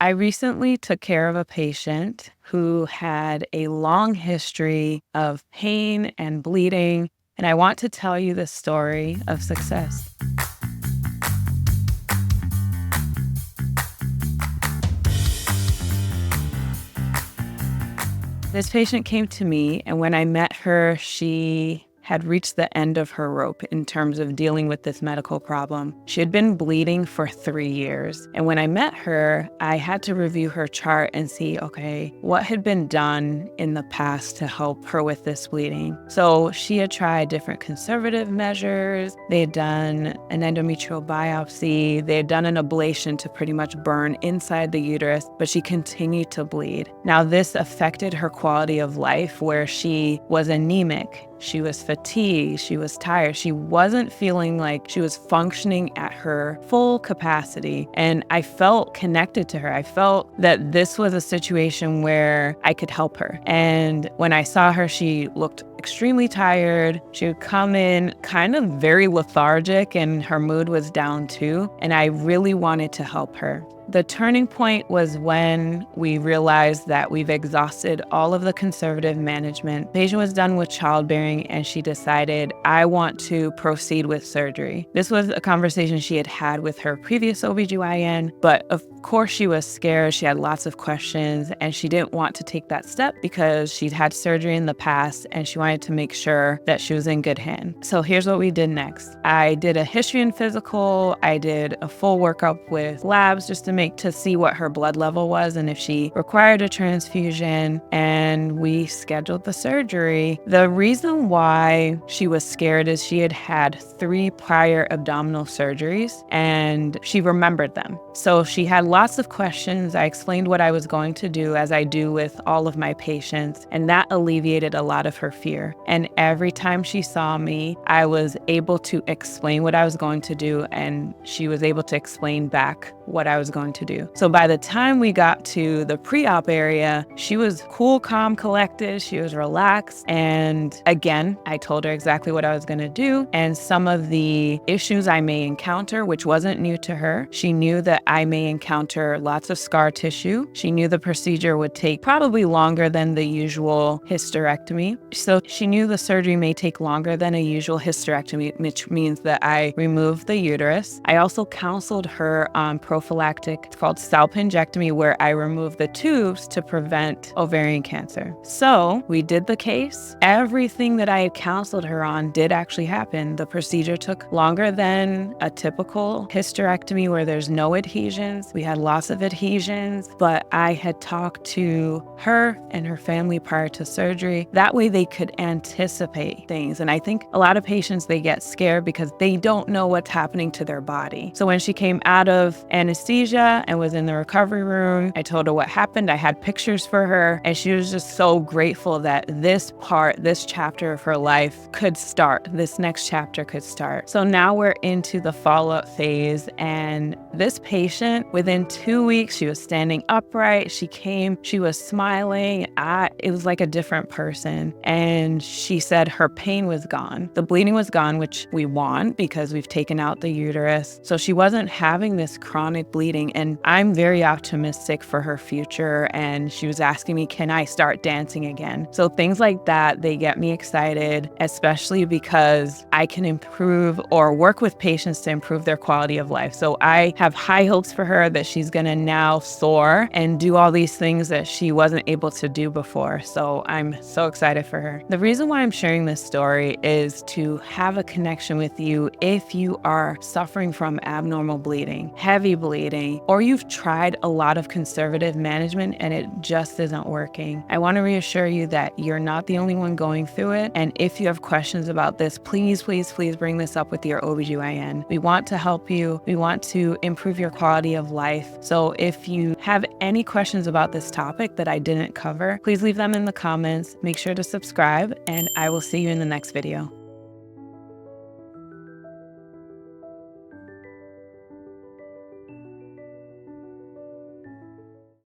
I recently took care of a patient who had a long history of pain and bleeding, and I want to tell you the story of success. This patient came to me, and when I met her, she had reached the end of her rope in terms of dealing with this medical problem. She had been bleeding for 3 years. And when I met her, I had to review her chart and see, okay, what had been done in the past to help her with this bleeding. So she had tried different conservative measures. They had done an endometrial biopsy. They had done an ablation to pretty much burn inside the uterus, but she continued to bleed. Now, this affected her quality of life where she was anemic. She was fatigued, she was tired, she wasn't feeling like she was functioning at her full capacity. And I felt connected to her. I felt that this was a situation where I could help her. And when I saw her, she looked extremely tired. She would come in kind of very lethargic and her mood was down too. And I really wanted to help her. The turning point was when we realized that we've exhausted all of the conservative management. The patient was done with childbearing and she decided, I want to proceed with surgery. This was a conversation she had had with her previous OBGYN, but of course she was scared. She had lots of questions and she didn't want to take that step because she'd had surgery in the past and she wanted to make sure that she was in good hands. So here's what we did next. I did a history and physical. I did a full workup with labs just to see what her blood level was and if she required a transfusion, and we scheduled the surgery. The reason why she was scared is she had had 3 prior abdominal surgeries and she remembered them. So she had lots of questions. I explained what I was going to do, as I do with all of my patients, and that alleviated a lot of her fear. And every time she saw me, I was able to explain what I was going to do, and she was able to explain back what I was going to do. So by the time we got to the pre-op area, she was cool, calm, collected. She was relaxed. And again, I told her exactly what I was going to do and some of the issues I may encounter, which wasn't new to her. She knew that I may encounter lots of scar tissue. She knew the procedure would take probably longer than the usual hysterectomy. So she knew the surgery may take longer than a usual hysterectomy, which means that I removed the uterus. I also counseled her on prophylactic, it's called salpingectomy, where I remove the tubes to prevent ovarian cancer. So we did the case. Everything that I had counseled her on did actually happen. The procedure took longer than a typical hysterectomy where there's no adhesions. We had lots of adhesions, but I had talked to her and her family prior to surgery. That way they could anticipate things. And I think a lot of patients, they get scared because they don't know what's happening to their body. So when she came out of anesthesia and was in the recovery room, I told her what happened. I had pictures for her, and she was just so grateful that this chapter of her life could start. This next chapter could start. So now we're into the follow-up phase, and this patient, within 2 weeks, she was standing upright. She came, she was smiling. It was like a different person. And she said her pain was gone. The bleeding was gone, which we want because we've taken out the uterus. So she wasn't having this chronic bleeding, and I'm very optimistic for her future. And she was asking me, can I start dancing again? So things like that, they get me excited, especially because I can improve or work with patients to improve their quality of life. So I have high hopes for her that she's gonna now soar and do all these things that she wasn't able to do before. So I'm so excited for her. The reason why I'm sharing this story is to have a connection with you if you are suffering from abnormal bleeding, heavy bleeding, or you've tried a lot of conservative management and it just isn't working. I want to reassure you that you're not the only one going through it. And if you have questions about this, please bring this up with your OBGYN. We want to help you. We want to improve your quality of life. So if you have any questions about this topic that I didn't cover, please leave them in the comments. Make sure to subscribe, and I will see you in the next video.